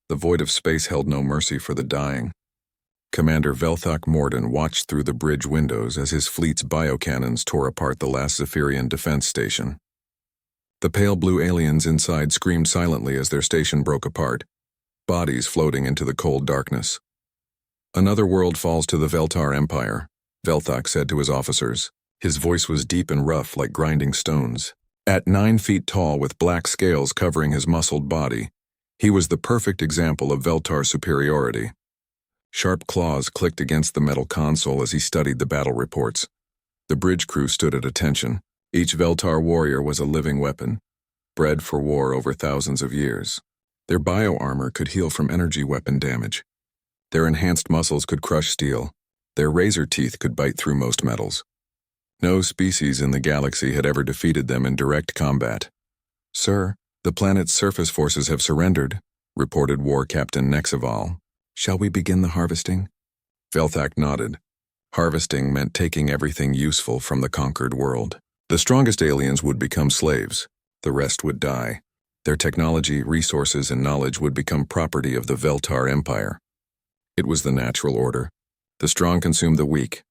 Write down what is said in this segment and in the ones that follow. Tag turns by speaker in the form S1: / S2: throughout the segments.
S1: The void of space held no mercy for the dying. Commander Velthok Morden watched through the bridge windows as his fleet's biocannons tore apart the last Zephyrian defense station. The pale blue aliens inside screamed silently as their station broke apart, bodies floating into the cold darkness. "Another world falls to the Veltar Empire," Velthok said to his officers. His voice was deep and rough like grinding stones. At 9 feet tall with black scales covering his muscled body, he was the perfect example of Veltar superiority. Sharp claws clicked against the metal console as he studied the battle reports. The bridge crew stood at attention. Each Veltar warrior was a living weapon, bred for war over thousands of years. Their bio-armor could heal from energy weapon damage. Their enhanced muscles could crush steel. Their razor teeth could bite through most metals. No species in the galaxy had ever defeated them in direct combat. "Sir, the planet's surface forces have surrendered," reported War Captain Nexival. "Shall we begin the harvesting?" Velthak nodded. Harvesting meant taking everything useful from the conquered world. The strongest aliens would become slaves. The rest would die. Their technology, resources, and knowledge would become property of the Veltar Empire. It was the natural order. The strong consume the weak.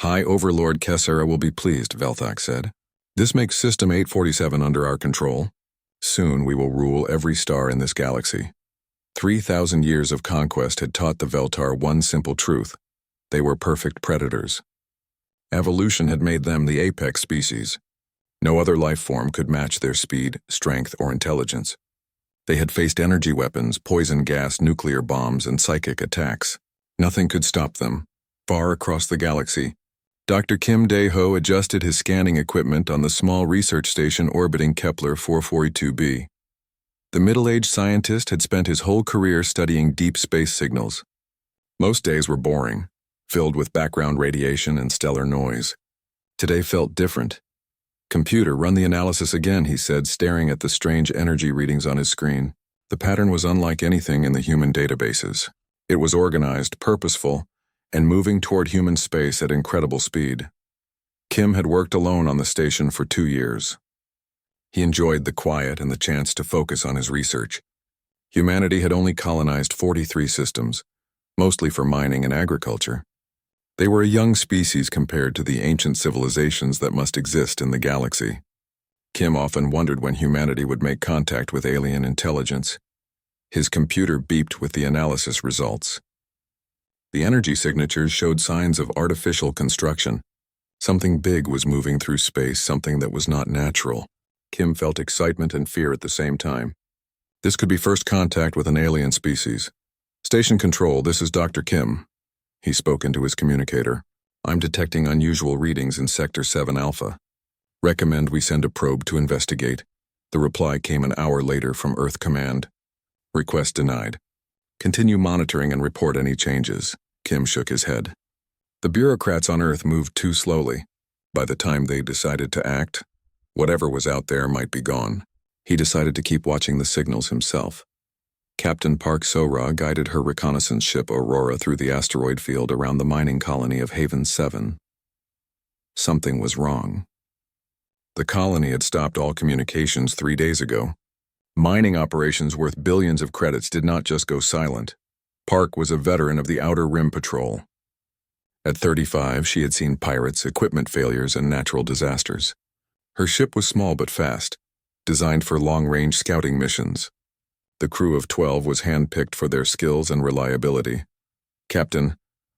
S1: "High Overlord Kessera will be pleased," Velthak said. "This makes System 847 under our control. Soon we will rule every star in this galaxy." 3,000 years of conquest had taught the Veltar one simple truth. They were perfect predators. Evolution had made them the apex species. No other life form could match their speed, strength, or intelligence. They had faced energy weapons, poison gas, nuclear bombs, and psychic attacks. Nothing could stop them. Far across the galaxy, Dr. Kim Dae-ho adjusted his scanning equipment on the small research station orbiting Kepler 442b. The middle-aged scientist had spent his whole career studying deep space signals. Most days were boring, filled with background radiation and stellar noise. Today felt different. "Computer, run the analysis again," he said, staring at the strange energy readings on his screen. The pattern was unlike anything in the human databases. It was organized, purposeful, and moving toward human space at incredible speed. Kim had worked alone on the station for 2 years. He enjoyed the quiet and the chance to focus on his research. Humanity had only colonized 43 systems, mostly for mining and agriculture. They were a young species compared to the ancient civilizations that must exist in the galaxy. Kim often wondered when humanity would make contact with alien intelligence. His computer beeped with the analysis results. The energy signatures showed signs of artificial construction. Something big was moving through space, something that was not natural. Kim felt excitement and fear at the same time. This could be first contact with an alien species. "Station Control, this is Dr. Kim." He spoke into his communicator. "I'm detecting unusual readings in Sector 7 Alpha. Recommend we send a probe to investigate." The reply came an hour later from Earth Command. "Request denied. Continue monitoring and report any changes." Kim shook his head. The bureaucrats on Earth moved too slowly. By the time they decided to act, whatever was out there might be gone. He decided to keep watching the signals himself. Captain Park Sora guided her reconnaissance ship Aurora through the asteroid field around the mining colony of Haven 7. Something was wrong. The colony had stopped all communications 3 days ago. Mining operations worth billions of credits did not just go silent. Park was a veteran of the Outer Rim Patrol. At 35, she had seen pirates, equipment failures, and natural disasters. Her ship was small but fast, designed for long-range scouting missions. The crew of 12 was hand-picked for their skills and reliability. "Captain,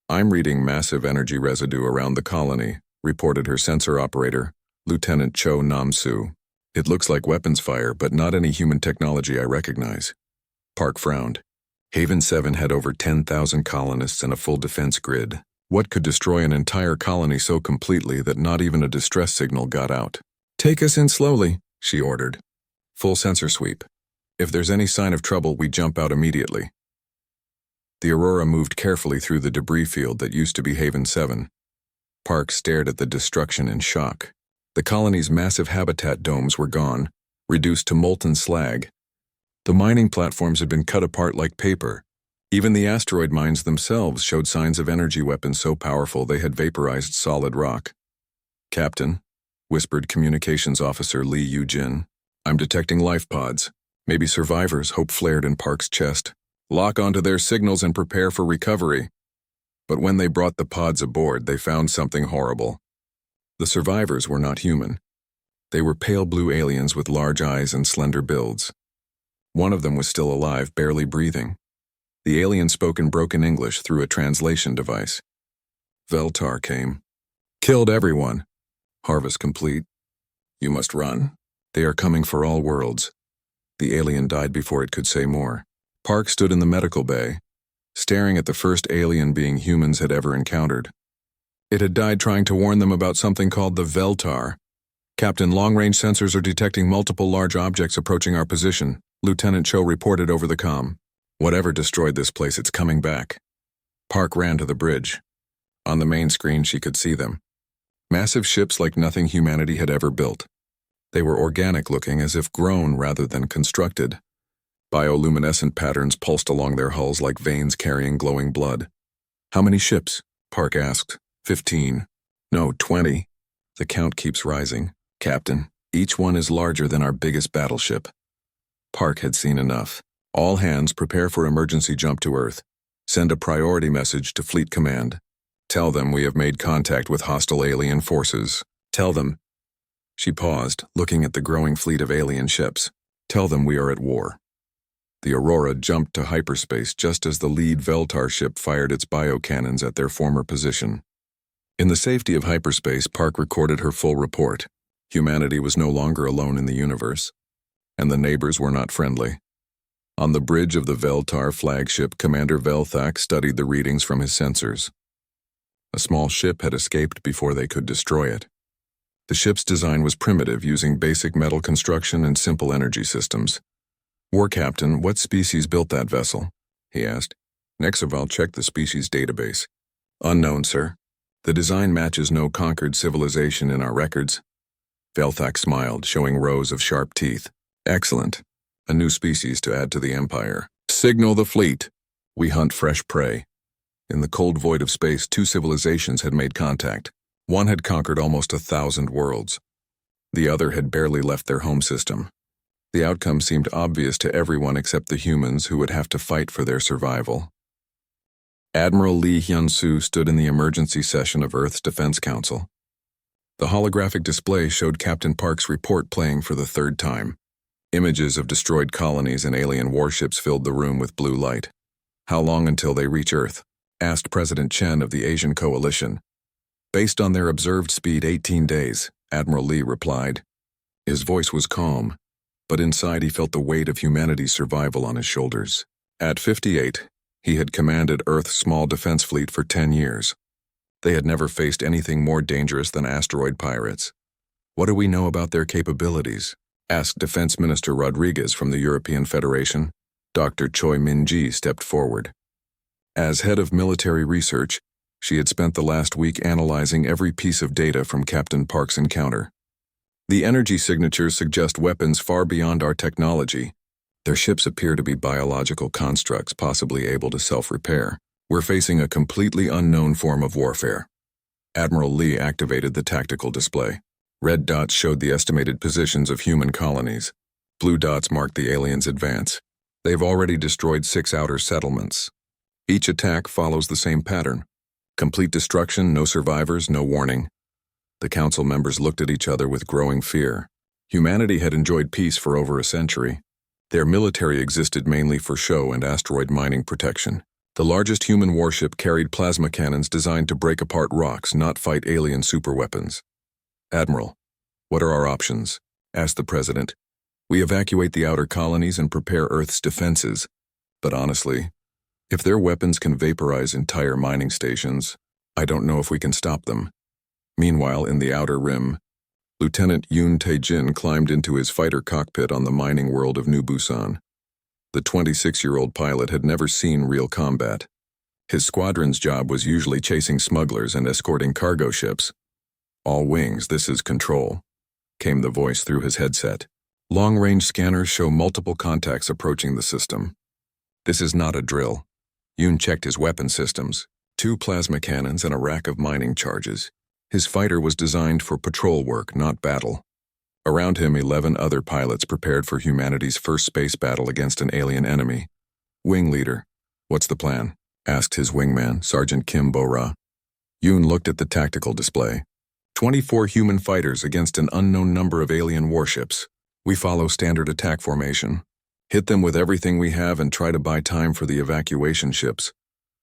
S1: I'm reading massive energy residue around the colony," reported her sensor operator, Lieutenant Cho Nam-soo. "It looks like weapons fire, but not any human technology I recognize." Park frowned. Haven 7 had over 10,000 colonists and a full defense grid. What could destroy an entire colony so completely that not even a distress signal got out? "Take us in slowly," she ordered. "Full sensor sweep. If there's any sign of trouble, we jump out immediately." The Aurora moved carefully through the debris field that used to be Haven 7. Park stared at the destruction in shock. The colony's massive habitat domes were gone, reduced to molten slag. The mining platforms had been cut apart like paper. Even the asteroid mines themselves showed signs of energy weapons so powerful they had vaporized solid rock. "Captain," whispered Communications Officer Lee Yu-jin, "I'm detecting life pods. Maybe survivors," hope flared in Park's chest. Lock onto their signals and prepare for recovery. But when they brought the pods aboard, they found something horrible. The survivors were not human. They were pale blue aliens with large eyes and slender builds. One of them was still alive, barely breathing. The alien spoke in broken English through a translation device. Veltar came. Killed everyone. Harvest complete. You must run. They are coming for all worlds. The alien died before it could say more. Park stood in the medical bay, staring at the first alien being humans had ever encountered. It had died trying to warn them about something called the Veltar. Captain, long-range sensors are detecting multiple large objects approaching our position, Lieutenant Cho reported over the comm. Whatever destroyed this place, it's coming back. Park ran to the bridge. On the main screen, she could see them. Massive ships like nothing humanity had ever built. They were organic-looking, as if grown rather than constructed. Bioluminescent patterns pulsed along their hulls like veins carrying glowing blood. How many ships? Park asked. 15. No, 20. The count keeps rising. Captain, each one is larger than our biggest battleship. Park had seen enough. All hands prepare for emergency jump to Earth. Send a priority message to Fleet Command. Tell them we have made contact with hostile alien forces. Tell them. She paused, looking at the growing fleet of alien ships. Tell them we are at war. The Aurora jumped to hyperspace just as the lead Veltar ship fired its biocannons at their former position. In the safety of hyperspace, Park recorded her full report. Humanity was no longer alone in the universe, and the neighbors were not friendly. On the bridge of the Veltar flagship, Commander Velthak studied the readings from his sensors. A small ship had escaped before they could destroy it. The ship's design was primitive, using basic metal construction and simple energy systems. War Captain, what species built that vessel? He asked. Nexaval checked the species database. Unknown, sir. The design matches no conquered civilization in our records. Velthak smiled, showing rows of sharp teeth. Excellent. A new species to add to the Empire. Signal the fleet. We hunt fresh prey. In the cold void of space, two civilizations had made contact. One had conquered almost 1,000 worlds. The other had barely left their home system. The outcome seemed obvious to everyone except the humans who would have to fight for their survival. Admiral Lee Hyun-soo stood in the emergency session of Earth's Defense Council. The holographic display showed Captain Park's report playing for the third time. Images of destroyed colonies and alien warships filled the room with blue light. How long until they reach Earth? Asked President Chen of the Asian Coalition. Based on their observed speed, 18 days, Admiral Lee replied. His voice was calm, but inside he felt the weight of humanity's survival on his shoulders. At 58, he had commanded Earth's small defense fleet for 10 years. They had never faced anything more dangerous than asteroid pirates. What do we know about their capabilities? Asked Defense Minister Rodriguez from the European Federation. Dr. Choi Min-ji stepped forward. As head of military research, she had spent the last week analyzing every piece of data from Captain Park's encounter. The energy signatures suggest weapons far beyond our technology. Their ships appear to be biological constructs possibly able to self-repair. We're facing a completely unknown form of warfare. Admiral Lee activated the tactical display. Red dots showed the estimated positions of human colonies. Blue dots marked the aliens' advance. They've already destroyed 6 outer settlements. Each attack follows the same pattern. Complete destruction, no survivors, no warning. The council members looked at each other with growing fear. Humanity had enjoyed peace for over a century. Their military existed mainly for show and asteroid mining protection. The largest human warship carried plasma cannons designed to break apart rocks, not fight alien superweapons. Admiral, what are our options? Asked the President. We evacuate the outer colonies and prepare Earth's defenses. But honestly, if their weapons can vaporize entire mining stations, I don't know if we can stop them. Meanwhile, in the outer rim, Lieutenant Yoon Tae-jin climbed into his fighter cockpit on the mining world of New Busan. The 26-year-old pilot had never seen real combat. His squadron's job was usually chasing smugglers and escorting cargo ships. All wings, this is control, came the voice through his headset. Long-range scanners show multiple contacts approaching the system. This is not a drill. Yoon checked his weapon systems, 2 plasma cannons and a rack of mining charges. His fighter was designed for patrol work, not battle. Around him, 11 other pilots prepared for humanity's first space battle against an alien enemy. Wing leader, what's the plan? Asked his wingman, Sergeant Kim Bo-ra. Yoon looked at the tactical display. 24 human fighters against an unknown number of alien warships. We follow standard attack formation. Hit them with everything we have and try to buy time for the evacuation ships.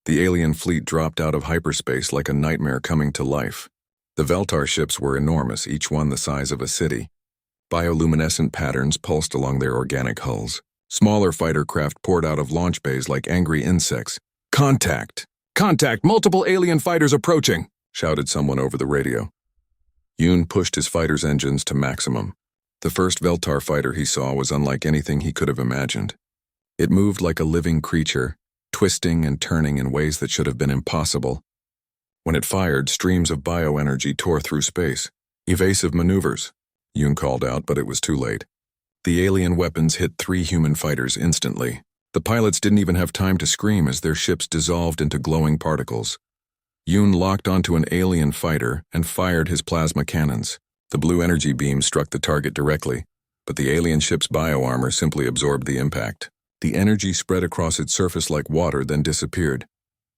S1: The alien fleet dropped out of hyperspace like a nightmare coming to life. The Veltar ships were enormous, each one the size of a city. Bioluminescent patterns pulsed along their organic hulls. Smaller fighter craft poured out of launch bays like angry insects. Contact! Contact! Multiple alien fighters approaching! Shouted someone over the radio. Yoon pushed his fighter's engines to maximum. The first Veltar fighter he saw was unlike anything he could have imagined. It moved like a living creature, twisting and turning in ways that should have been impossible. When it fired, streams of bioenergy tore through space. Evasive maneuvers, Yoon called out, but it was too late. The alien weapons hit 3 human fighters instantly. The pilots didn't even have time to scream as their ships dissolved into glowing particles. Yoon locked onto an alien fighter and fired his plasma cannons. The blue energy beam struck the target directly, but the alien ship's bioarmor simply absorbed the impact. The energy spread across its surface like water, then disappeared.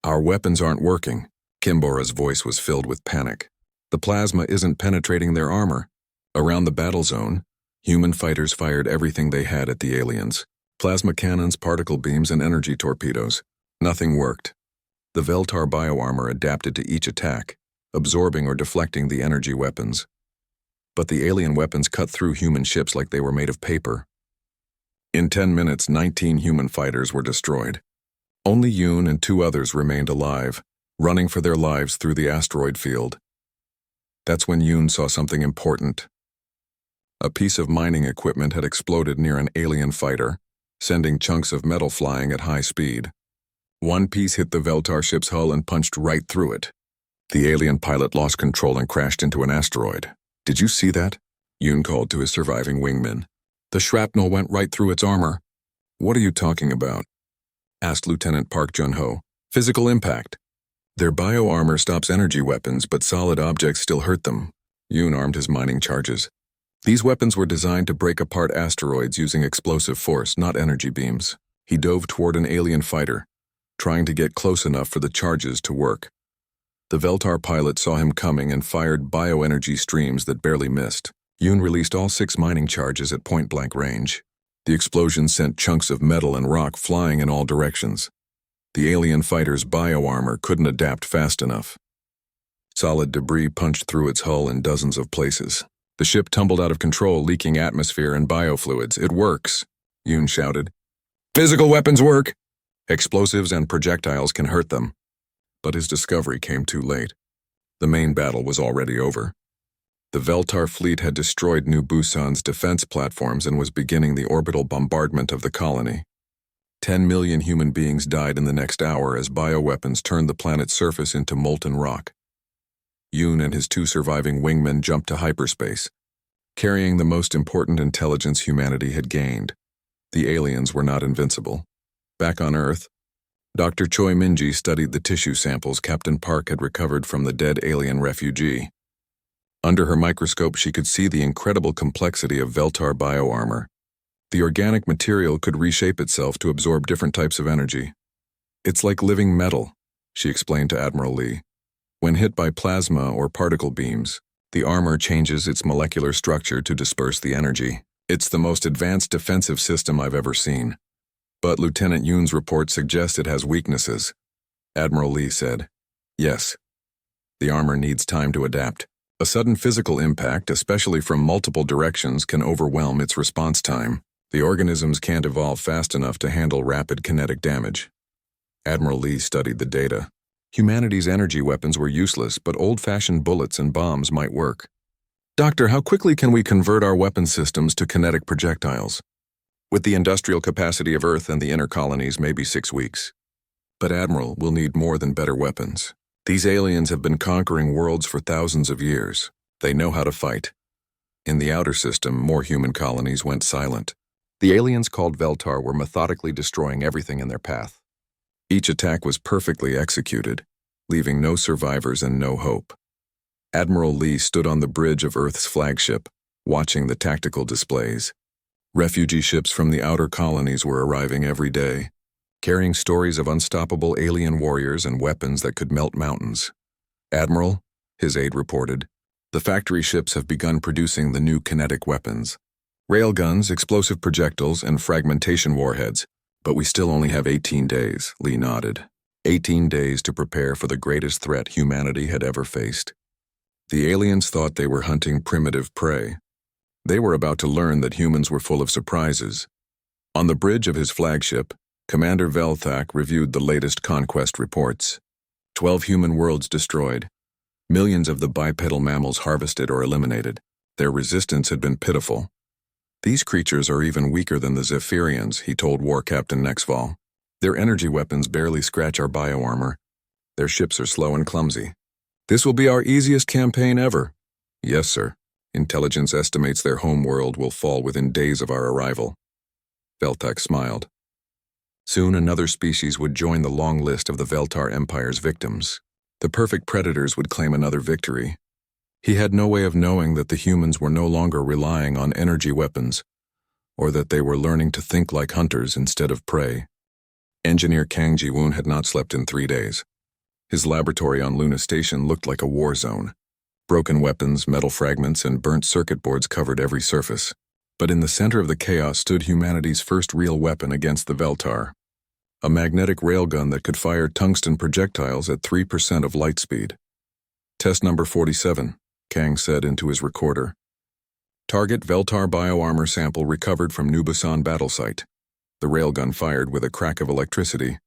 S1: Our weapons aren't working. Kim Bo-ra's voice was filled with panic. The plasma isn't penetrating their armor. Around the battle zone, human fighters fired everything they had at the aliens. Plasma cannons, particle beams, and energy torpedoes. Nothing worked. The Veltar bioarmor adapted to each attack, absorbing or deflecting the energy weapons. But the alien weapons cut through human ships like they were made of paper. In 10 minutes, 19 human fighters were destroyed. Only Yoon and 2 others remained alive, running for their lives through the asteroid field. That's when Yoon saw something important. A piece of mining equipment had exploded near an alien fighter, sending chunks of metal flying at high speed. One piece hit the Veltar ship's hull and punched right through it. The alien pilot lost control and crashed into an asteroid. Did you see that? Yoon called to his surviving wingmen. The shrapnel went right through its armor. What are you talking about? Asked Lieutenant Park Jun-ho. Physical impact. Their bioarmor stops energy weapons, but solid objects still hurt them. Yoon armed his mining charges. These weapons were designed to break apart asteroids using explosive force, not energy beams. He dove toward an alien fighter, trying to get close enough for the charges to work. The Veltar pilot saw him coming and fired bioenergy streams that barely missed. Yoon released all 6 mining charges at point-blank range. The explosion sent chunks of metal and rock flying in all directions. The alien fighter's bioarmor couldn't adapt fast enough. Solid debris punched through its hull in dozens of places. The ship tumbled out of control, leaking atmosphere and biofluids. It works, Yoon shouted. Physical weapons work. Explosives and projectiles can hurt them. But his discovery came too late. The main battle was already over. The Veltar fleet had destroyed New Busan's defense platforms and was beginning the orbital bombardment of the colony. 10 million human beings died in the next hour as bioweapons turned the planet's surface into molten rock. Yoon and his 2 surviving wingmen jumped to hyperspace, carrying the most important intelligence humanity had gained. The aliens were not invincible. Back on Earth, Dr. Choi Min-ji studied the tissue samples Captain Park had recovered from the dead alien refugee. Under her microscope, she could see the incredible complexity of Veltar bioarmor. The organic material could reshape itself to absorb different types of energy. It's like living metal, she explained to Admiral Lee. When hit by plasma or particle beams, the armor changes its molecular structure to disperse the energy. It's the most advanced defensive system I've ever seen. But Lieutenant Yoon's report suggests it has weaknesses. Admiral Lee said, Yes. The armor needs time to adapt. A sudden physical impact, especially from multiple directions, can overwhelm its response time. The organisms can't evolve fast enough to handle rapid kinetic damage. Admiral Lee studied the data. Humanity's energy weapons were useless, but old-fashioned bullets and bombs might work. Doctor, how quickly can we convert our weapon systems to kinetic projectiles? With the industrial capacity of Earth and the inner colonies, maybe 6 weeks. But Admiral, we'll need more than better weapons. These aliens have been conquering worlds for thousands of years. They know how to fight. In the outer system, more human colonies went silent. The aliens called Veltar were methodically destroying everything in their path. Each attack was perfectly executed, leaving no survivors and no hope. Admiral Lee stood on the bridge of Earth's flagship, watching the tactical displays. Refugee ships from the outer colonies were arriving every day. carrying stories of unstoppable alien warriors and weapons that could melt mountains. "Admiral," his aide reported, "the factory ships have begun producing the new kinetic weapons. Railguns, explosive projectiles, and fragmentation warheads. But we still only have 18 days, Lee nodded. 18 days to prepare for the greatest threat humanity had ever faced. The aliens thought they were hunting primitive prey. They were about to learn that humans were full of surprises. On the bridge of his flagship, Commander Velthak reviewed the latest conquest reports. 12 human worlds destroyed. Millions of the bipedal mammals harvested or eliminated. Their resistance had been pitiful. "These creatures are even weaker than the Zephyrians," he told War Captain Nexval. "Their energy weapons barely scratch our bioarmor. Their ships are slow and clumsy. This will be our easiest campaign ever." "Yes, sir. Intelligence estimates their home world will fall within days of our arrival." Veltak smiled. Soon another species would join the long list of the Veltar Empire's victims. The perfect predators would claim another victory. He had no way of knowing that the humans were no longer relying on energy weapons, or that they were learning to think like hunters instead of prey. Engineer Kang Ji-woon had not slept in 3 days. His laboratory on Luna Station looked like a war zone. Broken weapons, metal fragments, and burnt circuit boards covered every surface. But in the center of the chaos stood humanity's first real weapon against the Veltar. A magnetic railgun that could fire tungsten projectiles at 3% of light speed. "Test number 47, Kang said into his recorder. "Target Veltar bioarmor sample recovered from Nubasan battle site." The railgun fired with a crack of electricity.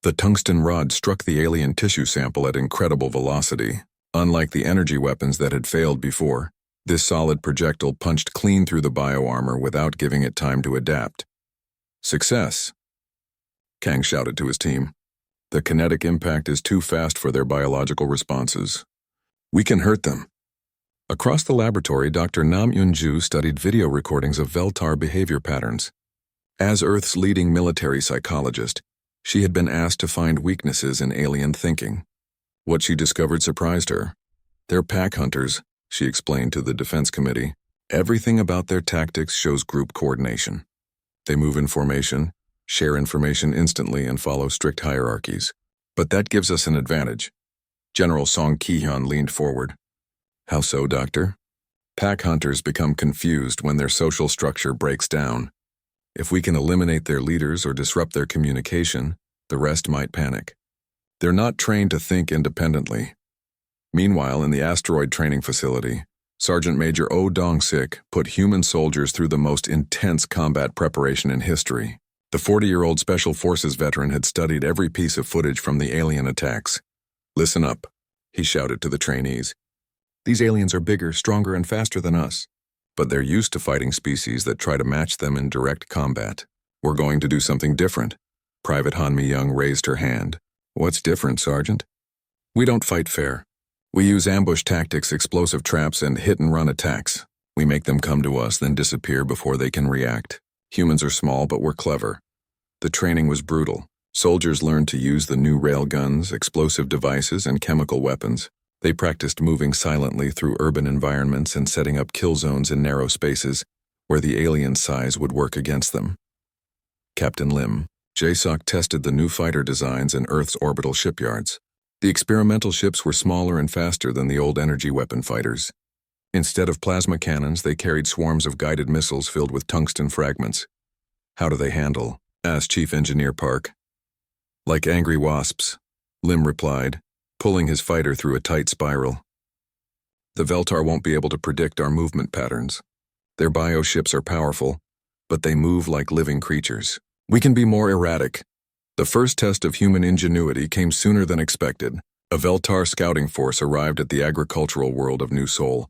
S1: The tungsten rod struck the alien tissue sample at incredible velocity. Unlike the energy weapons that had failed before, this solid projectile punched clean through the bioarmor without giving it time to adapt. "Success!" Kang shouted to his team. "The kinetic impact is too fast for their biological responses. We can hurt them." Across the laboratory, Dr. Nam Yun-ju studied video recordings of Veltar behavior patterns. As Earth's leading military psychologist, she had been asked to find weaknesses in alien thinking. What she discovered surprised her. "They're pack hunters," she explained to the Defense Committee. "Everything about their tactics shows group coordination. They move in formation, share information instantly, and follow strict hierarchies. But that gives us an advantage." General Song Ki-hyun leaned forward. "How so, Doctor?" "Pack hunters become confused when their social structure breaks down. If we can eliminate their leaders or disrupt their communication, the rest might panic. They're not trained to think independently." Meanwhile, in the asteroid training facility, Sergeant Major Oh Dong-sik put human soldiers through the most intense combat preparation in history. The 40-year-old Special Forces veteran had studied every piece of footage from the alien attacks. "Listen up," he shouted to the trainees. "These aliens are bigger, stronger, and faster than us. But they're used to fighting species that try to match them in direct combat. We're going to do something different." Private Han Mi-young raised her hand. "What's different, Sergeant?" "We don't fight fair. We use ambush tactics, explosive traps, and hit-and-run attacks. We make them come to us, then disappear before they can react. Humans are small, but we're clever." The training was brutal. Soldiers learned to use the new railguns, explosive devices, and chemical weapons. They practiced moving silently through urban environments and setting up kill zones in narrow spaces, where the alien size would work against them. Captain Lim, JSOC tested the new fighter designs in Earth's orbital shipyards. The experimental ships were smaller and faster than the old energy weapon fighters. Instead of plasma cannons, they carried swarms of guided missiles filled with tungsten fragments. "How do they handle?" asked Chief Engineer Park. "Like angry wasps," Lim replied, pulling his fighter through a tight spiral. "The Veltar won't be able to predict our movement patterns. Their bioships are powerful, but they move like living creatures. We can be more erratic." The first test of human ingenuity came sooner than expected. A Veltar scouting force arrived at the agricultural world of New Sol,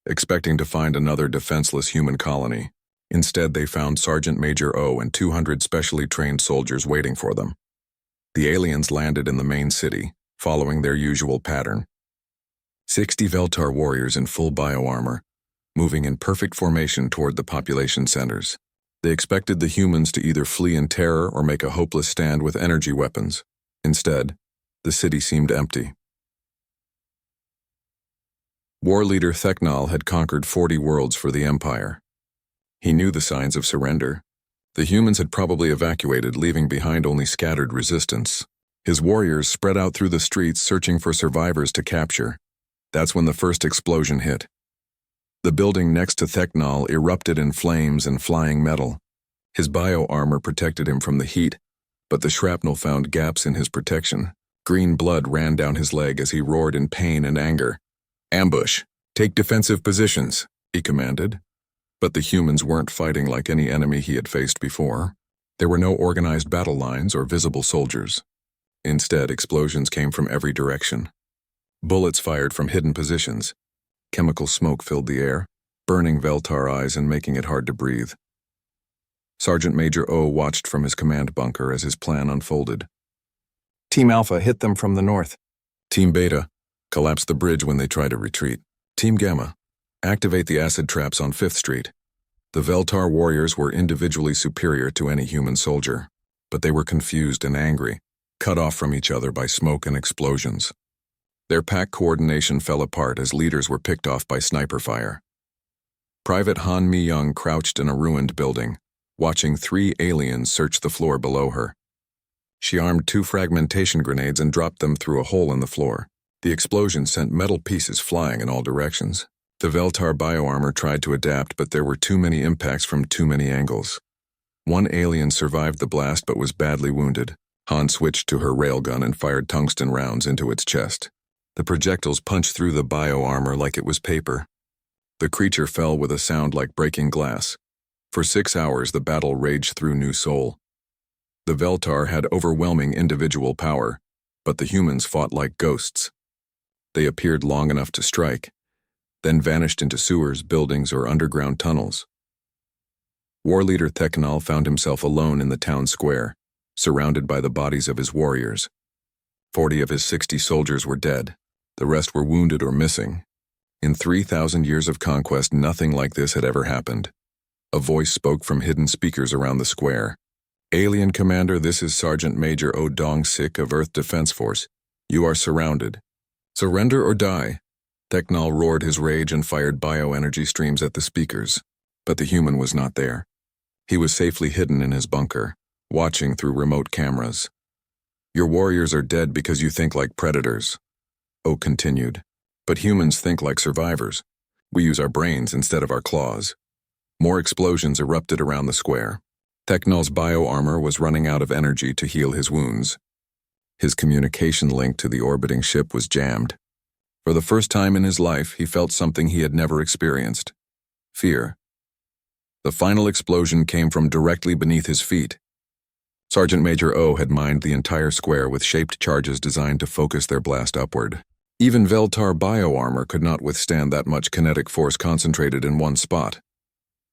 S1: expecting to find another defenseless human colony. Instead, they found Sergeant Major O and 200 specially trained soldiers waiting for them. The aliens landed in the main city, following their usual pattern. 60 Veltar warriors in full bioarmor, moving in perfect formation toward the population centers. They expected the humans to either flee in terror or make a hopeless stand with energy weapons. Instead, the city seemed empty. War leader Theknal had conquered 40 worlds for the Empire. He knew the signs of surrender. The humans had probably evacuated, leaving behind only scattered resistance. His warriors spread out through the streets searching for survivors to capture. That's when the first explosion hit. The building next to Theknal erupted in flames and flying metal. His bio-armor protected him from the heat, but the shrapnel found gaps in his protection. Green blood ran down his leg as he roared in pain and anger. "Ambush! Take defensive positions," he commanded. But the humans weren't fighting like any enemy he had faced before. There were no organized battle lines or visible soldiers. Instead, explosions came from every direction. Bullets fired from hidden positions. Chemical smoke filled the air, burning Veltar eyes and making it hard to breathe. Sergeant Major O watched from his command bunker as his plan unfolded.
S2: Team Alpha, hit them from the north.
S1: Team Beta, collapse the bridge when they try to retreat. Team Gamma, activate the acid traps on 5th Street. The Veltar warriors were individually superior to any human soldier, but they were confused and angry, cut off from each other by smoke and explosions. Their pack coordination fell apart as leaders were picked off by sniper fire. Private Han Mi-young crouched in a ruined building, watching 3 aliens search the floor below her. She armed 2 fragmentation grenades and dropped them through a hole in the floor. The explosion sent metal pieces flying in all directions. The Veltar bioarmor tried to adapt, but there were too many impacts from too many angles. One alien survived the blast but was badly wounded. Han switched to her railgun and fired tungsten rounds into its chest. The projectiles punched through the bioarmor like it was paper. The creature fell with a sound like breaking glass. For 6 hours, the battle raged through New Sol. The Veltar had overwhelming individual power, but the humans fought like ghosts. They appeared long enough to strike, then vanished into sewers, buildings, or underground tunnels. War leader Theknal found himself alone in the town square, surrounded by the bodies of his warriors. 40 of his 60 soldiers were dead. The rest were wounded or missing. In 3,000 years of conquest, nothing like this had ever happened. A voice spoke from hidden speakers around the square. "Alien Commander, this is Sergeant Major O Dong-sik of Earth Defense Force. You are surrounded. Surrender or die." Theknal roared his rage and fired bioenergy streams at the speakers. But the human was not there. He was safely hidden in his bunker, watching through remote cameras. "Your warriors are dead because you think like predators," O continued. "But humans think like survivors. We use our brains instead of our claws." More explosions erupted around the square. Theknal's bioarmor was running out of energy to heal his wounds. His communication link to the orbiting ship was jammed. For the first time in his life, he felt something he had never experienced: fear. The final explosion came from directly beneath his feet. Sergeant Major O had mined the entire square with shaped charges designed to focus their blast upward. Even Veltar bioarmor could not withstand that much kinetic force concentrated in one spot.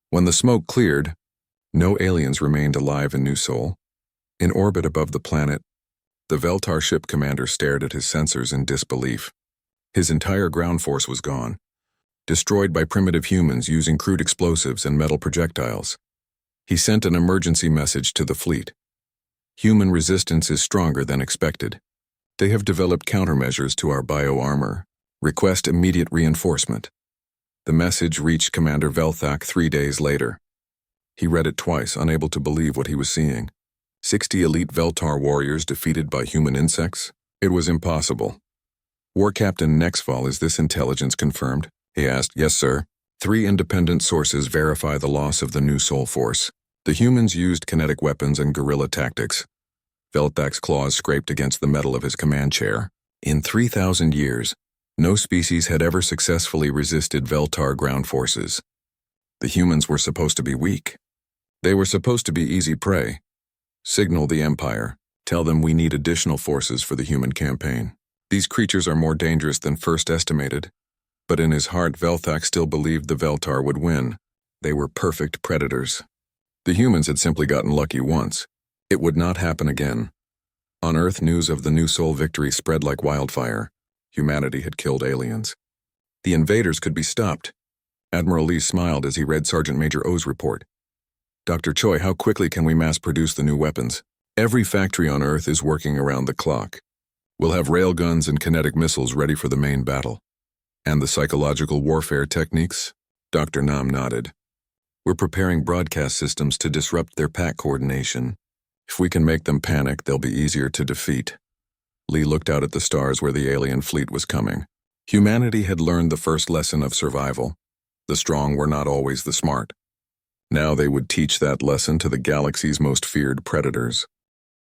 S1: When the smoke cleared, no aliens remained alive in New Sol. In orbit above the planet, the Veltar ship commander stared at his sensors in disbelief. His entire ground force was gone, destroyed by primitive humans using crude explosives and metal projectiles. He sent an emergency message to the fleet. "Human resistance is stronger than expected. They have developed countermeasures to our bioarmor. Request immediate reinforcement." The message reached Commander Velthak 3 days later. He read it twice, unable to believe what he was seeing. 60 elite Veltar warriors defeated by human insects? It was impossible. "War Captain Nexval, is this intelligence confirmed?" he asked. "Yes, sir. 3 independent sources verify the loss of the New Sol force. The humans used kinetic weapons and guerrilla tactics." Velthak's claws scraped against the metal of his command chair. In 3,000 years, no species had ever successfully resisted Veltar ground forces. The humans were supposed to be weak. They were supposed to be easy prey. Signal the Empire. Tell them we need additional forces for the human campaign. These creatures are more dangerous than first estimated. But in his heart, Velthak still believed the Veltar would win. They were perfect predators. The humans had simply gotten lucky once. It would not happen again. On Earth, news of the New Sol victory spread like wildfire. Humanity had killed aliens. The invaders could be stopped. Admiral Lee smiled as he read Sergeant Major O's report. "Dr. Choi, how quickly can we mass-produce the new weapons? Every factory on Earth is working around the clock. We'll have railguns and kinetic missiles ready for the main battle." "And the psychological warfare techniques?" Dr. Nam nodded. We're preparing broadcast systems to disrupt their pack coordination. If we can make them panic, they'll be easier to defeat. Lee looked out at the stars where the alien fleet was coming. Humanity had learned the first lesson of survival. The strong were not always the smart. Now they would teach that lesson to the galaxy's most feared predators.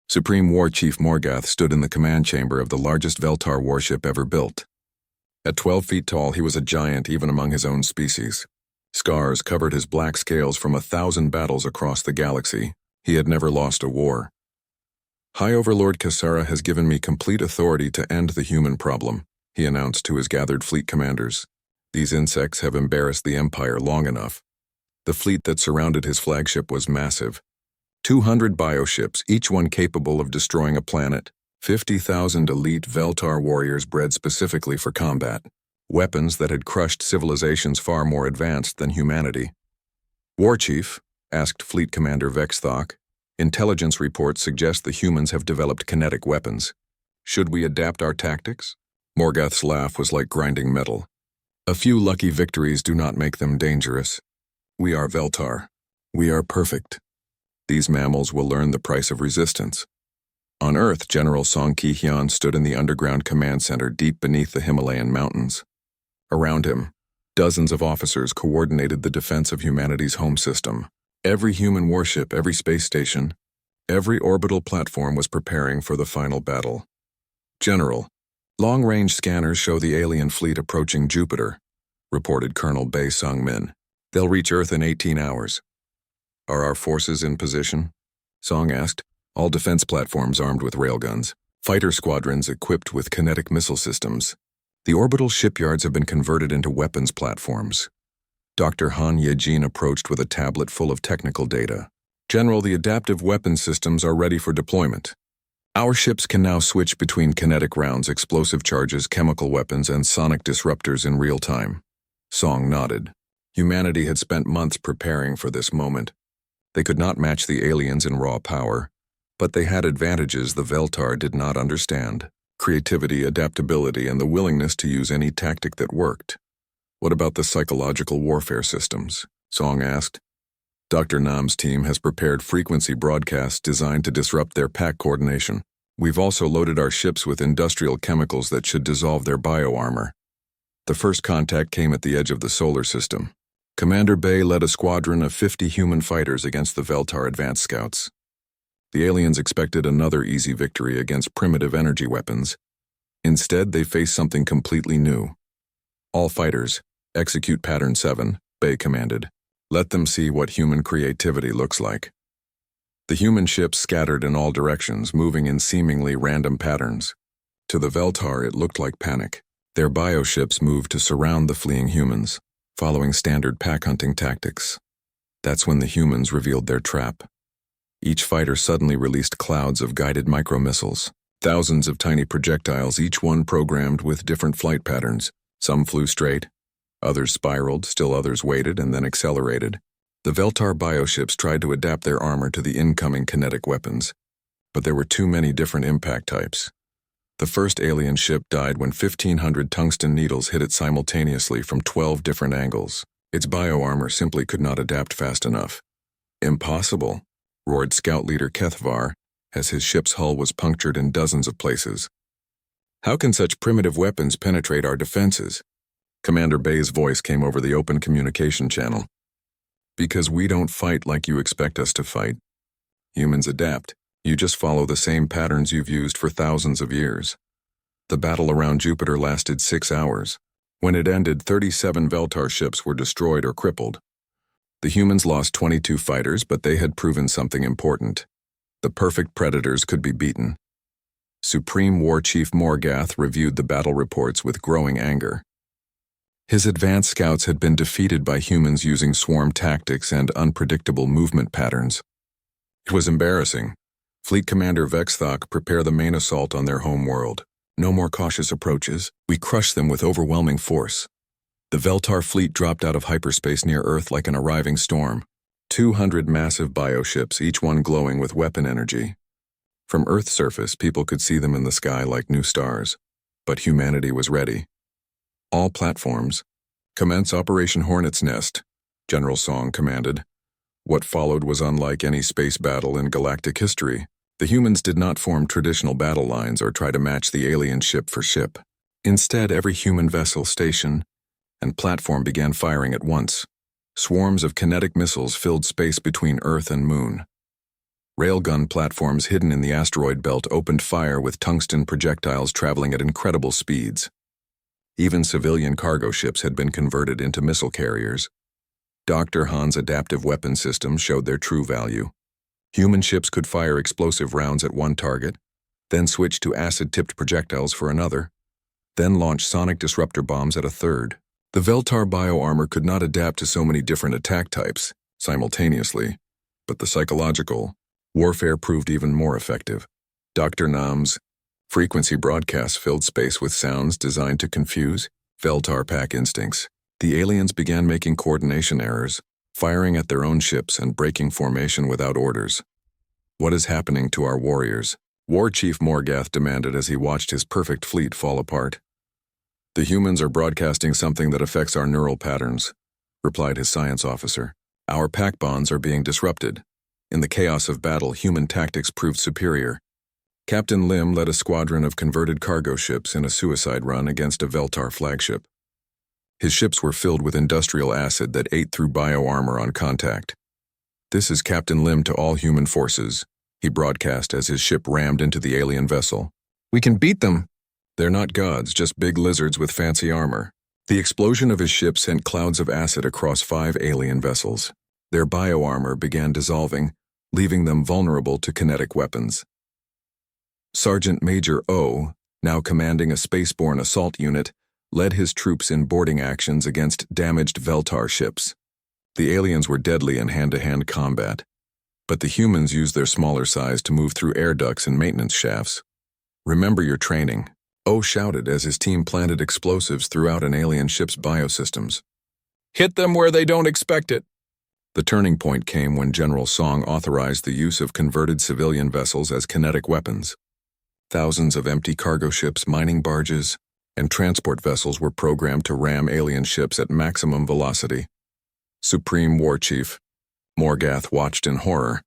S1: Supreme War Chief Morgath stood in the command chamber of the largest Veltar warship ever built. At 12 feet tall, he was a giant even among his own species. Scars covered his black scales from 1,000 battles across the galaxy. He had never lost a war. High Overlord Kassara has given me complete authority to end the human problem, he announced to his gathered fleet commanders. These insects have embarrassed the Empire long enough. The fleet that surrounded his flagship was massive. 200 bioships, each one capable of destroying a planet. 50,000 elite Veltar warriors bred specifically for combat. Weapons that had crushed civilizations far more advanced than humanity. War Chief, asked Fleet Commander Vexthok, intelligence reports suggest the humans have developed kinetic weapons. Should we adapt our tactics? Morgath's laugh was like grinding metal. A few lucky victories do not make them dangerous. We are Veltar. We are perfect. These mammals will learn the price of resistance. On Earth, General Song Ki-hyun stood in the underground command center deep beneath the Himalayan mountains. Around him, dozens of officers coordinated the defense of humanity's home system. Every human warship, every space station, every orbital platform was preparing for the final battle. General, long-range scanners show the alien fleet approaching Jupiter, reported Colonel Bae Sung-min. They'll reach Earth in 18 hours. Are our forces in position? Song asked. All defense platforms armed with railguns, fighter squadrons equipped with kinetic missile systems. The orbital shipyards have been converted into weapons platforms. Dr. Han Yejin approached with a tablet full of technical data. General, the adaptive weapons systems are ready for deployment. Our ships can now switch between kinetic rounds, explosive charges, chemical weapons, and sonic disruptors in real time. Song nodded. Humanity had spent months preparing for this moment. They could not match the aliens in raw power, but they had advantages the Veltar did not understand: creativity, adaptability, and the willingness to use any tactic that worked. What about the psychological warfare systems? Song asked. Dr. Nam's team has prepared frequency broadcasts designed to disrupt their pack coordination. We've also loaded our ships with industrial chemicals that should dissolve their bioarmor. The first contact came at the edge of the solar system. Commander Bae led a squadron of 50 human fighters against the Veltar advance scouts. The aliens expected another easy victory against primitive energy weapons. Instead, they faced something completely new. All fighters, execute Pattern 7, Bae commanded. Let them see what human creativity looks like. The human ships scattered in all directions, moving in seemingly random patterns. To the Veltar, it looked like panic. Their bioships moved to surround the fleeing humans, following standard pack hunting tactics. That's when the humans revealed their trap. Each fighter suddenly released clouds of guided micromissiles, thousands of tiny projectiles, each one programmed with different flight patterns. Some flew straight, others spiraled, still others waited and then accelerated. The Veltar bioships tried to adapt their armor to the incoming kinetic weapons, but there were too many different impact types. The first alien ship died when 1,500 tungsten needles hit it simultaneously from 12 different angles. Its bioarmor simply could not adapt fast enough. Impossible, roared Scout Leader Kethvar, as his ship's hull was punctured in dozens of places. How can such primitive weapons penetrate our defenses? Commander Bae's voice came over the open communication channel. Because we don't fight like you expect us to fight. Humans adapt. You just follow the same patterns you've used for thousands of years. The battle around Jupiter lasted 6 hours. When it ended, 37 Veltar ships were destroyed or crippled. The humans lost 22 fighters, but they had proven something important. The perfect predators could be beaten. Supreme War Chief Morgath reviewed the battle reports with growing anger. His advanced scouts had been defeated by humans using swarm tactics and unpredictable movement patterns. It was embarrassing. Fleet Commander Vexthok prepare the main assault on their home world. No more cautious approaches. We crush them with overwhelming force. The Veltar fleet dropped out of hyperspace near Earth like an arriving storm. 200 massive bioships, each one glowing with weapon energy. From Earth's surface, people could see them in the sky like new stars. But humanity was ready. All platforms. Commence Operation Hornet's Nest. General Song commanded. What followed was unlike any space battle in galactic history. The humans did not form traditional battle lines or try to match the alien ship for ship. Instead, every human vessel, station, and platform began firing at once. Swarms of kinetic missiles filled space between Earth and Moon. Railgun platforms hidden in the asteroid belt opened fire with tungsten projectiles traveling at incredible speeds. Even civilian cargo ships had been converted into missile carriers. Dr. Han's adaptive weapon system showed their true value. Human ships could fire explosive rounds at one target, then switch to acid-tipped projectiles for another, then launch sonic disruptor bombs at a third. The Veltar bioarmor could not adapt to so many different attack types simultaneously, but the psychological warfare proved even more effective. Dr. Nam's frequency broadcasts filled space with sounds designed to confuse Veltar pack instincts. The aliens began making coordination errors, firing at their own ships and breaking formation without orders. What is happening to our warriors? War Chief Morgath demanded as he watched his perfect fleet fall apart. The humans are broadcasting something that affects our neural patterns, replied his science officer. Our pack bonds are being disrupted. In the chaos of battle, human tactics proved superior. Captain Lim led a squadron of converted cargo ships in a suicide run against a Veltar flagship. His ships were filled with industrial acid that ate through bioarmor on contact. This is Captain Lim to all human forces, he broadcast as his ship rammed into the alien vessel. We can beat them. They're not gods, just big lizards with fancy armor. The explosion of his ship sent clouds of acid across 5 alien vessels. Their bioarmor began dissolving, leaving them vulnerable to kinetic weapons. Sergeant Major O, now commanding a spaceborne assault unit, led his troops in boarding actions against damaged Veltar ships. The aliens were deadly in hand-to-hand combat, but the humans used their smaller size to move through air ducts and maintenance shafts. Remember your training, O shouted as his team planted explosives throughout an alien ship's biosystems. Hit them where they don't expect it. The turning point came when General Song authorized the use of converted civilian vessels as kinetic weapons. Thousands of empty cargo ships, mining barges, and transport vessels were programmed to ram alien ships at maximum velocity. Supreme War Chief Morgath watched in horror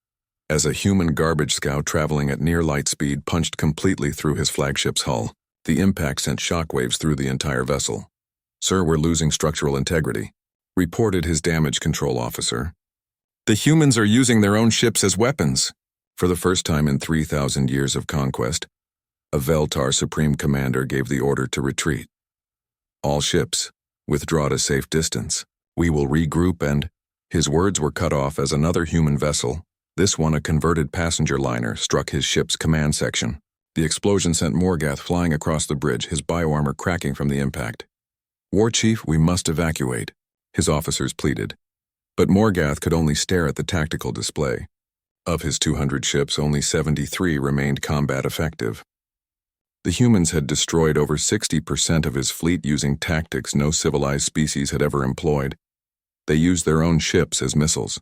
S1: as a human garbage scow traveling at near light speed punched completely through his flagship's hull. The impact sent shockwaves through the entire vessel. Sir, we're losing structural integrity, reported his damage control officer. The humans are using their own ships as weapons. For the first time in 3,000 years of conquest, a Veltar Supreme Commander gave the order to retreat. All ships, withdraw to safe distance. We will regroup and... His words were cut off as another human vessel, this one a converted passenger liner, struck his ship's command section. The explosion sent Morgath flying across the bridge, his bioarmor cracking from the impact. War Chief, we must evacuate, his officers pleaded. But Morgath could only stare at the tactical display. Of his 200 ships, only 73 remained combat effective. The humans had destroyed over 60% of his fleet using tactics no civilized species had ever employed. They used their own ships as missiles.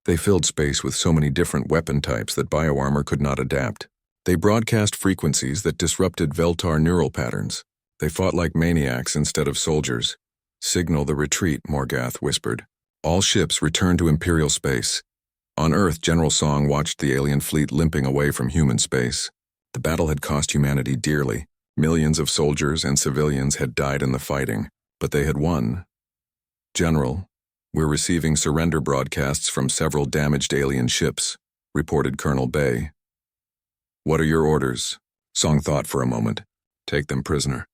S1: They filled space with so many different weapon types that bioarmor could not adapt. They broadcast frequencies that disrupted Veltar neural patterns. They fought like maniacs instead of soldiers. Signal the retreat, Morgath whispered. All ships return to Imperial space. On Earth, General Song watched the alien fleet limping away from human space. The battle had cost humanity dearly. Millions of soldiers and civilians had died in the fighting, but they had won. General, we're receiving surrender broadcasts from several damaged alien ships, reported Colonel Bay. What are your orders? Song thought for a moment. Take them prisoner.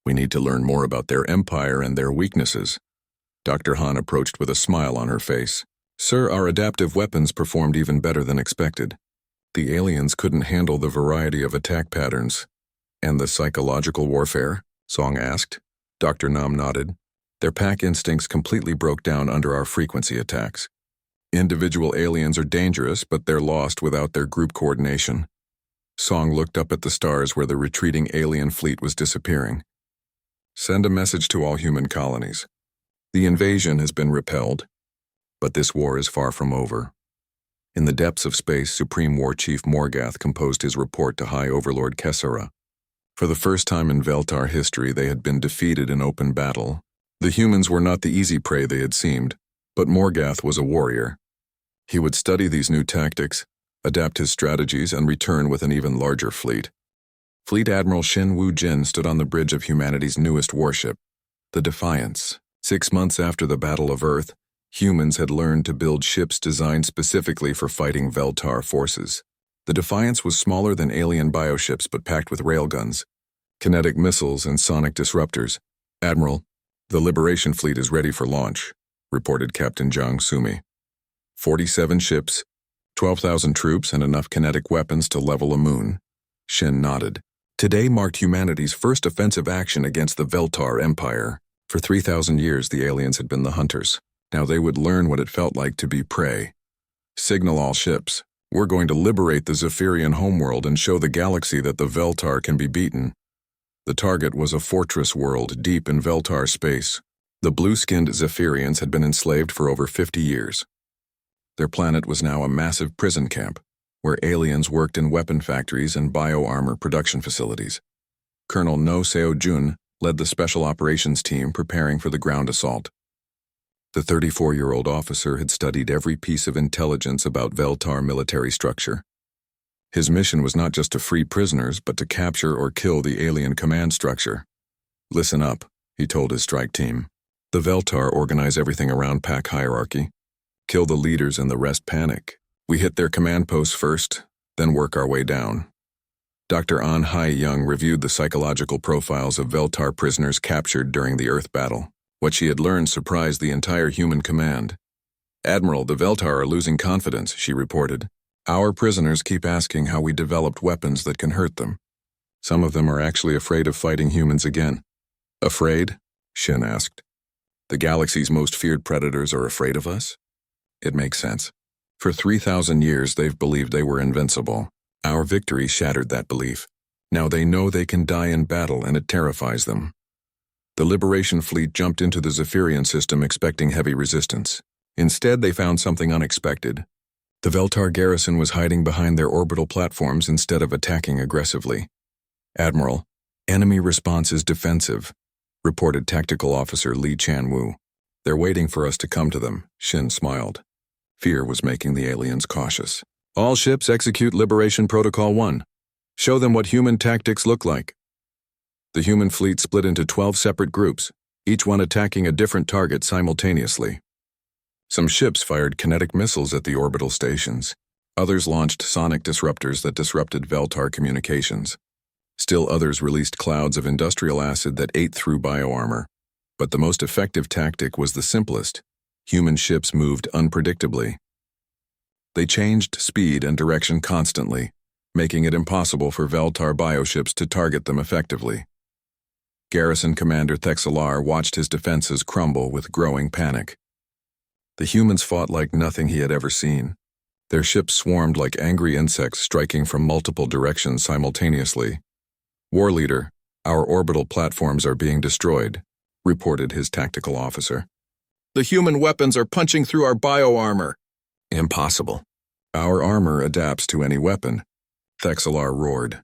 S1: We need to learn more about their empire and their weaknesses. Dr. Han approached with a smile on her face. Sir, our adaptive weapons performed even better than expected. The aliens couldn't handle the variety of attack patterns. And the psychological warfare? Song asked. Dr. Nam nodded. Their pack instincts completely broke down under our frequency attacks. Individual aliens are dangerous, but they're lost without their group coordination. Song looked up at the stars where the retreating alien fleet was disappearing. Send a message to all human colonies. The invasion has been repelled, but this war is far from over. In the depths of space, Supreme War Chief Morgath composed his report to High Overlord Kessera. For the first time in Veltar history, they had been defeated in open battle. The humans were not the easy prey they had seemed. But Morgath was a warrior. He would study these new tactics, adapt his strategies, and return with an even larger fleet. Fleet Admiral Shin Woo-jin stood on the bridge of humanity's newest warship, the Defiance. 6 months after the Battle of Earth, humans had learned to build ships designed specifically for fighting Veltar forces. The Defiance was smaller than alien bioships but packed with railguns, kinetic missiles, and sonic disruptors. "Admiral, the Liberation Fleet is ready for launch," reported Captain Jang Sumi. 47 ships, 12,000 troops, and enough kinetic weapons to level a moon. Shin nodded. Today marked humanity's first offensive action against the Veltar Empire. For 3,000 years, the aliens had been the hunters. Now they would learn what it felt like to be prey. "Signal all ships. We're going to liberate the Zephyrian homeworld and show the galaxy that the Veltar can be beaten." The target was a fortress world deep in Veltar space. The blue-skinned Zephyrians had been enslaved for over 50 years. Their planet was now a massive prison camp, where aliens worked in weapon factories and bio-armor production facilities. Colonel No Seo-jun led the Special Operations team preparing for the ground assault. The 34-year-old officer had studied every piece of intelligence about Veltar military structure. His mission was not just to free prisoners, but to capture or kill the alien command structure. "Listen up," he told his strike team. "The Veltar organize everything around pack hierarchy. Kill the leaders and the rest panic. We hit their command posts first, then work our way down." Dr. An Hai-young reviewed the psychological profiles of Veltar prisoners captured during the Earth battle. What she had learned surprised the entire human command. "Admiral, the Veltar are losing confidence," she reported. "Our prisoners keep asking how we developed weapons that can hurt them. Some of them are actually afraid of fighting humans again." "Afraid?" Shin asked. "The galaxy's most feared predators are afraid of us?" "It makes sense. For 3,000 years, they've believed they were invincible. Our victory shattered that belief. Now they know they can die in battle, and it terrifies them." The Liberation Fleet jumped into the Zephyrian system expecting heavy resistance. Instead, they found something unexpected. The Veltar garrison was hiding behind their orbital platforms instead of attacking aggressively. "Admiral, enemy response is defensive," reported Tactical Officer Lee Chan-woo. "They're waiting for us to come to them," Shin smiled. Fear was making the aliens cautious. "All ships execute Liberation Protocol 1. Show them what human tactics look like." The human fleet split into 12 separate groups, each one attacking a different target simultaneously. Some ships fired kinetic missiles at the orbital stations. Others launched sonic disruptors that disrupted Veltar communications. Still others released clouds of industrial acid that ate through bioarmor. But the most effective tactic was the simplest. Human ships moved unpredictably. They changed speed and direction constantly, making it impossible for Veltar bioships to target them effectively. Garrison Commander Thexalar watched his defenses crumble with growing panic. The humans fought like nothing he had ever seen. Their ships swarmed like angry insects striking from multiple directions simultaneously. "War Leader, our orbital platforms are being destroyed," reported his tactical officer. "The human weapons are punching through our bioarmor." "Impossible. Our armor adapts to any weapon," Thexalar roared.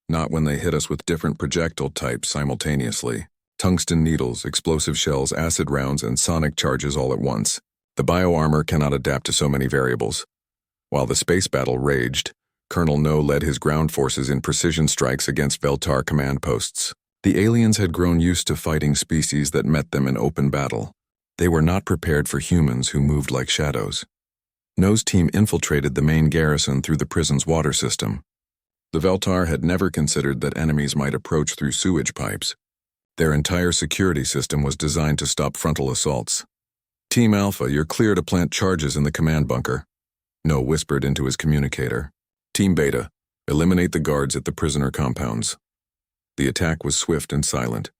S1: "Not when they hit us with different projectile types simultaneously. Tungsten needles, explosive shells, acid rounds, and sonic charges all at once. The bioarmor cannot adapt to so many variables." While the space battle raged, Colonel No led his ground forces in precision strikes against Veltar command posts. The aliens had grown used to fighting species that met them in open battle. They were not prepared for humans who moved like shadows. No's team infiltrated the main garrison through the prison's water system. The Veltar had never considered that enemies might approach through sewage pipes. Their entire security system was designed to stop frontal assaults. "Team Alpha, you're clear to plant charges in the command bunker," No whispered into his communicator. "Team Beta, eliminate the guards at the prisoner compounds." The attack was swift and silent.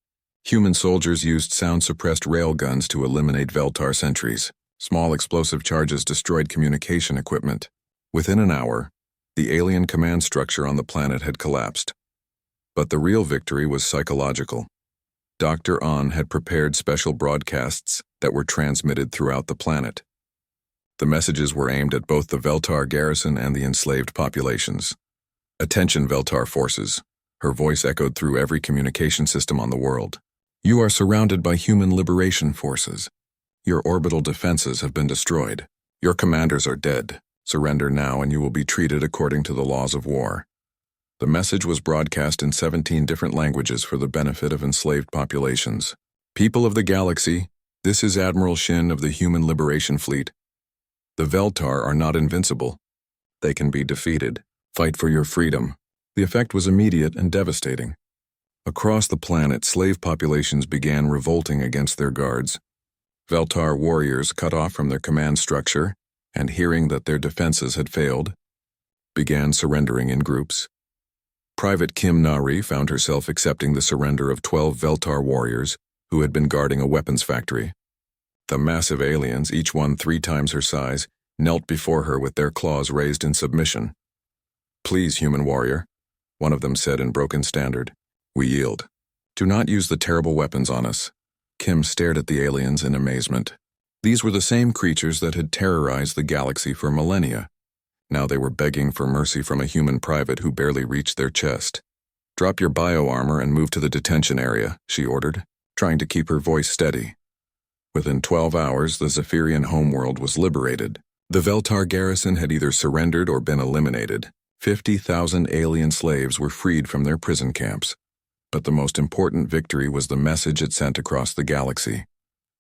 S1: Human soldiers used sound-suppressed railguns to eliminate Veltar sentries. Small explosive charges destroyed communication equipment. Within an hour, the alien command structure on the planet had collapsed. But the real victory was psychological. Dr. An had prepared special broadcasts that were transmitted throughout the planet. The messages were aimed at both the Veltar garrison and the enslaved populations. "Attention, Veltar forces," her voice echoed through every communication system on the world. "You are surrounded by human liberation forces. Your orbital defenses have been destroyed. Your commanders are dead. Surrender now and you will be treated according to the laws of war. The message was broadcast in 17 different languages for the benefit of enslaved populations. People of the galaxy, this is Admiral Shin of the Human Liberation Fleet. The Veltar are not invincible. They can be defeated. Fight for your freedom. The effect was immediate and devastating. Across the planet, slave populations began revolting against their guards. Veltar warriors, cut off from their command structure and hearing that their defenses had failed, began surrendering in groups. Private Kim Nari found herself accepting the surrender of 12 Veltar warriors who had been guarding a weapons factory. The massive aliens, each one 3 times her size, knelt before her with their claws raised in submission. "Please, human warrior," one of them said in broken standard. "We yield. Do not use the terrible weapons on us." Kim stared at the aliens in amazement. These were the same creatures that had terrorized the galaxy for millennia. Now they were begging for mercy from a human private who barely reached their chest. "Drop your bio-armor and move to the detention area," she ordered, trying to keep her voice steady. Within 12 hours, the Zephyrian homeworld was liberated. The Veltar garrison had either surrendered or been eliminated. 50,000 alien slaves were freed from their prison camps. But the most important victory was the message it sent across the galaxy.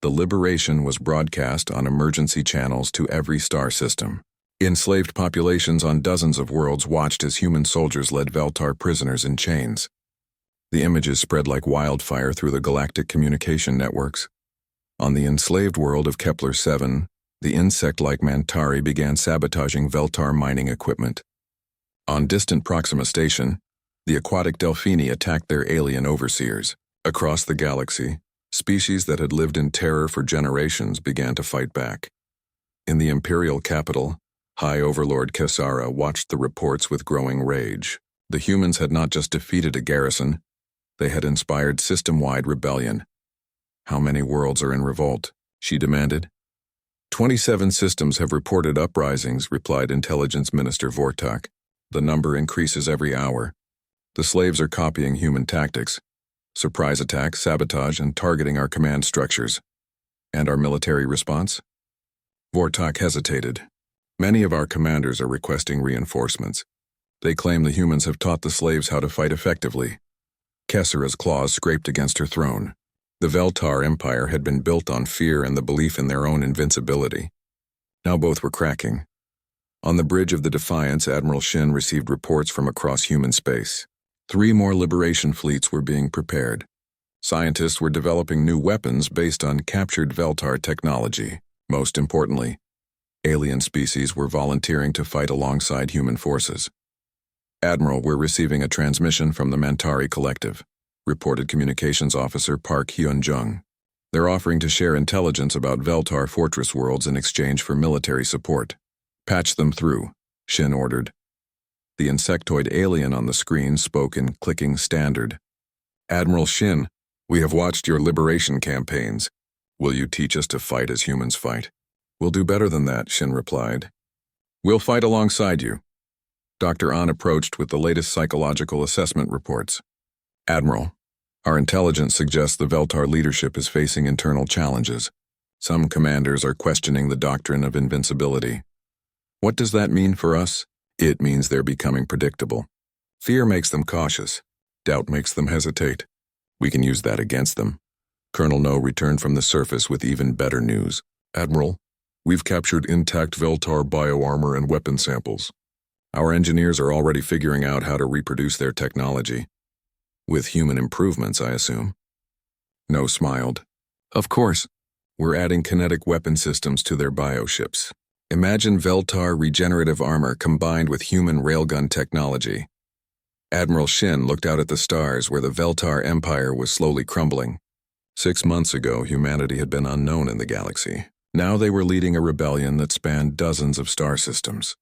S1: The liberation was broadcast on emergency channels to every star system. Enslaved populations on dozens of worlds watched as human soldiers led Veltar prisoners in chains. The images spread like wildfire through the galactic communication networks. On the enslaved world of Kepler-7, the insect-like Mantari began sabotaging Veltar mining equipment. On distant Proxima Station, the aquatic Delphini attacked their alien overseers. Across the galaxy, species that had lived in terror for generations began to fight back. In the Imperial capital, High Overlord Kesara watched the reports with growing rage. The humans had not just defeated a garrison, they had inspired system-wide rebellion. "How many worlds are in revolt?" she demanded. 27 systems have reported uprisings, replied Intelligence Minister Vortak. The number increases every hour. The slaves are copying human tactics: surprise attacks, sabotage, and targeting our command structures. And our military response? Vortak hesitated. Many of our commanders are requesting reinforcements. They claim the humans have taught the slaves how to fight effectively. Kessera's claws scraped against her throne. The Veltar Empire had been built on fear and the belief in their own invincibility. Now both were cracking. On the bridge of the Defiance, Admiral Shin received reports from across human space. 3 more liberation fleets were being prepared. Scientists were developing new weapons based on captured Veltar technology. Most importantly, alien species were volunteering to fight alongside human forces. "Admiral, we're receiving a transmission from the Mantari Collective," reported Communications Officer Park Hyun-jung. "They're offering to share intelligence about Veltar fortress worlds in exchange for military support." "Patch them through," Shin ordered. The insectoid alien on the screen spoke in clicking standard. "Admiral Shin, we have watched your liberation campaigns. Will you teach us to fight as humans fight?" "We'll do better than that," Shin replied. "We'll fight alongside you." Dr. An approached with the latest psychological assessment reports. "Admiral, our intelligence suggests the Veltar leadership is facing internal challenges. Some commanders are questioning the doctrine of invincibility. What does that mean for us? It means they're becoming predictable. Fear makes them cautious. Doubt makes them hesitate. We can use that against them." Colonel No returned from the surface with even better news. "Admiral, we've captured intact Veltar bioarmor and weapon samples. Our engineers are already figuring out how to reproduce their technology. With human improvements, I assume." No smiled. "Of course. We're adding kinetic weapon systems to their bioships. Imagine Veltar regenerative armor combined with human railgun technology." Admiral Shin looked out at the stars where the Veltar Empire was slowly crumbling. 6 months ago, humanity had been unknown in the galaxy. Now they were leading a rebellion that spanned dozens of star systems.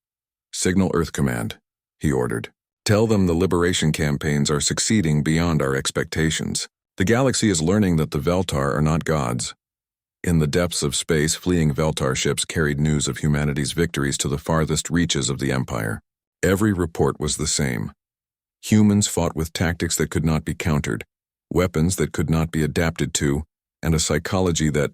S1: "Signal Earth Command," he ordered. "Tell them the liberation campaigns are succeeding beyond our expectations. The galaxy is learning that the Veltar are not gods." In the depths of space, fleeing Veltar ships carried news of humanity's victories to the farthest reaches of the Empire. Every report was the same. Humans fought with tactics that could not be countered, weapons that could not be adapted to, and a psychology that,